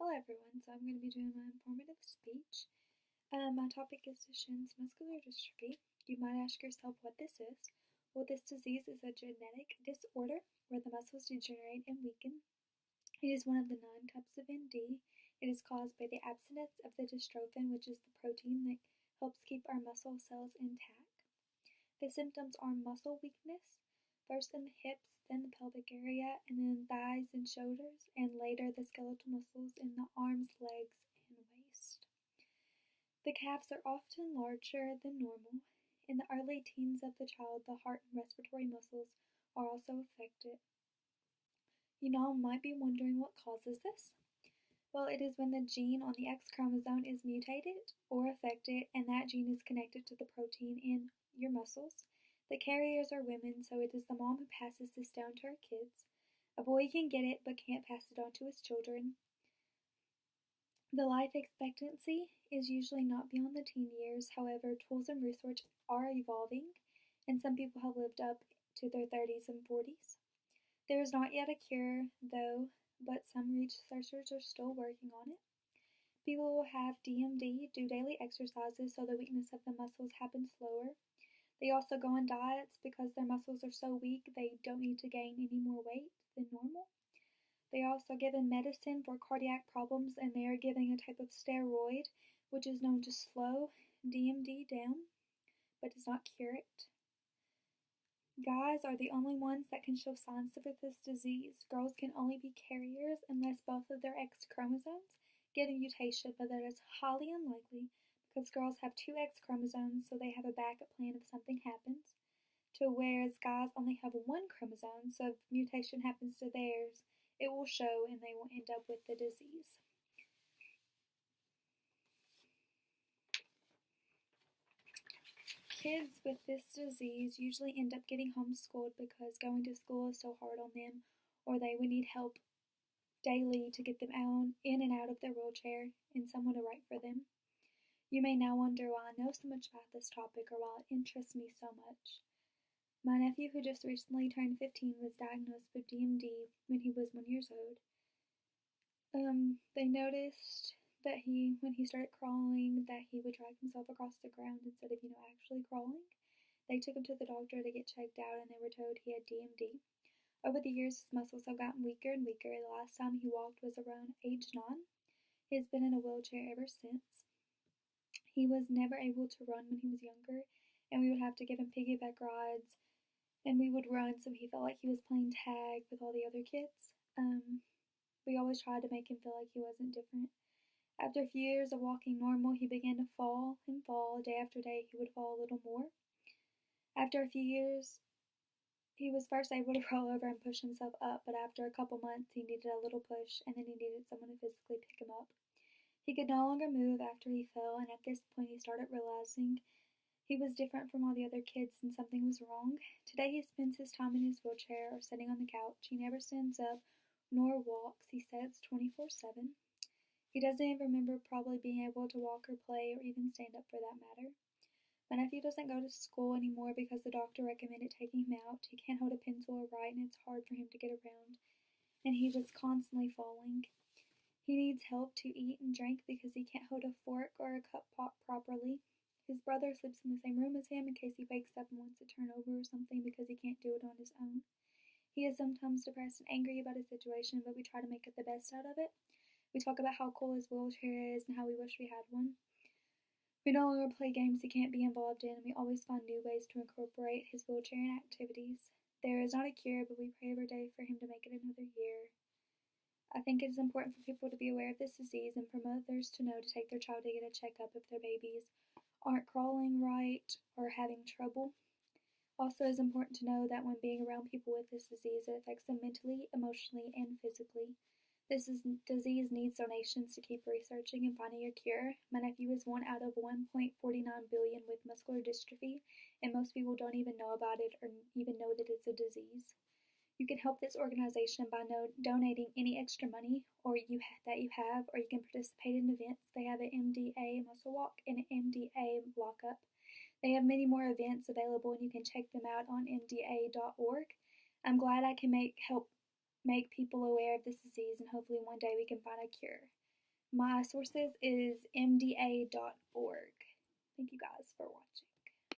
Hello everyone, so I'm going to be doing my informative speech. My topic is Duchenne's muscular dystrophy. You might ask yourself what this is. Well, this disease is a genetic disorder where the muscles degenerate and weaken. It is one of the 9 types of MD. It is caused by the absence of the dystrophin, which is the protein that helps keep our muscle cells intact. The symptoms are muscle weakness, first in the hips, then the pelvic area, and then thighs and shoulders, and later the skeletal muscles in the arms, legs, and waist. The calves are often larger than normal. In the early teens of the child, the heart and respiratory muscles are also affected. You now might be wondering what causes this. Well, it is when the gene on the X chromosome is mutated or affected, and that gene is connected to the protein in your muscles. The carriers are women, so it is the mom who passes this down to her kids. A boy can get it but can't pass it on to his children. The life expectancy is usually not beyond the teen years. However, tools and research are evolving, and some people have lived up to their 30s and 40s. There is not yet a cure, though, but some researchers are still working on it. People will have DMD, do daily exercises so the weakness of the muscles happens slower. They also go on diets because their muscles are so weak they don't need to gain any more weight than normal. They are also given medicine for cardiac problems, and they are giving a type of steroid which is known to slow DMD down but does not cure it. Guys are the only ones that can show signs of this disease. Girls can only be carriers unless both of their X chromosomes get a mutation, but that is highly unlikely because girls have 2 X chromosomes, so they have a backup plan if something happens, to whereas guys only have 1 chromosome, so if mutation happens to theirs, it will show and they will end up with the disease. Kids with this disease usually end up getting homeschooled because going to school is so hard on them, or they would need help daily to get them in and out of their wheelchair and someone to write for them. You may now wonder why I know so much about this topic or why it interests me so much. My nephew, who just recently turned 15, was diagnosed with DMD when he was 1 year old. They noticed that when he started crawling, that he would drag himself across the ground instead of, actually crawling. They took him to the doctor to get checked out, and they were told he had DMD. Over the years, his muscles have gotten weaker and weaker. The last time he walked was around age 9. He has been in a wheelchair ever since. He was never able to run when he was younger, and we would have to give him piggyback rides, and we would run so he felt like he was playing tag with all the other kids. We always tried to make him feel like he wasn't different. After a few years of walking normal, he began to fall and fall. Day after day, he would fall a little more. After a few years, he was first able to roll over and push himself up, but after a couple months, he needed a little push, and then he needed someone to physically pick him up. He could no longer move after he fell, and at this point he started realizing he was different from all the other kids and something was wrong. Today he spends his time in his wheelchair or sitting on the couch. He never stands up nor walks. He sits 24/7. He doesn't even remember probably being able to walk or play or even stand up for that matter. My nephew doesn't go to school anymore because the doctor recommended taking him out. He can't hold a pencil or write, and it's hard for him to get around. And he was constantly falling. He needs help to eat and drink because he can't hold a fork or a cup properly. His brother sleeps in the same room as him in case he wakes up and wants to turn over or something because he can't do it on his own. He is sometimes depressed and angry about his situation, but we try to make it the best out of it. We talk about how cool his wheelchair is and how we wish we had one. We no longer play games he can't be involved in, and we always find new ways to incorporate his wheelchair in activities. There is not a cure, but we pray every day for him to make it another year. I think it is important for people to be aware of this disease and for mothers to know to take their child to get a checkup if their babies aren't crawling right or having trouble. Also, it is important to know that when being around people with this disease, it affects them mentally, emotionally, and physically. This disease needs donations to keep researching and finding a cure. My nephew is 1 out of 1.49 billion with muscular dystrophy, and most people don't even know about it or even know that it's a disease. You can help this organization by donating any extra money that you have, or you can participate in events. They have an MDA Muscle Walk and an MDA Walk-Up. They have many more events available, and you can check them out on mda.org. I'm glad I can help make people aware of this disease, and hopefully one day we can find a cure. my sources is mda.org. Thank you guys for watching.